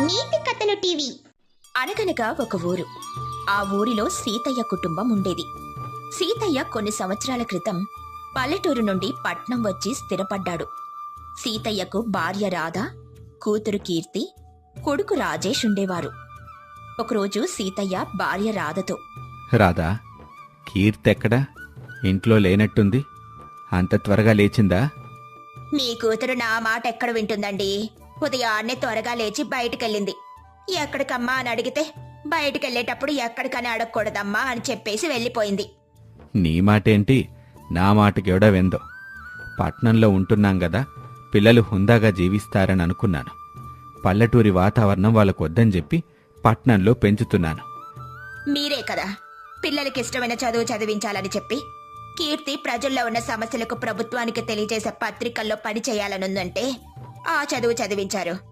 నీతి కథలు టీవీ. అనగనగా ఒక ఊరు. ఆ ఊరిలో సీతయ్య కుటుంబం ఉండేది. సీతయ్య కొన్ని సంవత్సరాల క్రితం పల్లెటూరు నుండి పట్నం వచ్చి స్థిరపడ్డాడు. సీతయ్యకు భార్య రాధ, కూతురు కీర్తి, కొడుకు రాజేష్ ఉండేవారు. ఒకరోజు సీతయ్య భార్య రాధతో, రాధా, కీర్తెక్కడా? ఇంట్లో లేనట్టుంది. అంత త్వరగా లేచిందా? మీ కూతురు నా మాట ఎక్కడ వింటుందండి? ఉదయాన్నే త్వరగా లేచి బయటికెళ్ళింది. ఎక్కడికమ్మా అని అడిగితే బయటికెళ్ళేటప్పుడు ఎక్కడికని అడగకూడదమ్మా అని చెప్పేసి వెళ్ళిపోయింది. నీ మాటేంటి, నా మాటకెవడా విందో. పట్నంలో ఉంటున్నాం గదా, పిల్లలు హుందాగా జీవిస్తారని అనుకున్నాను. పల్లెటూరి వాతావరణం వాళ్ళకొద్దని చెప్పి పట్నంలో పెంచుతున్నాను. మీరే కదా పిల్లలకిష్టమైన చదువు చదివించాలని చెప్పి కీర్తి ప్రజల్లో ఉన్న సమస్యలకు ప్రభుత్వానికి తెలియజేసే పత్రికల్లో పని చేయాలనుందంటే ఆ చదువు చదివించారు.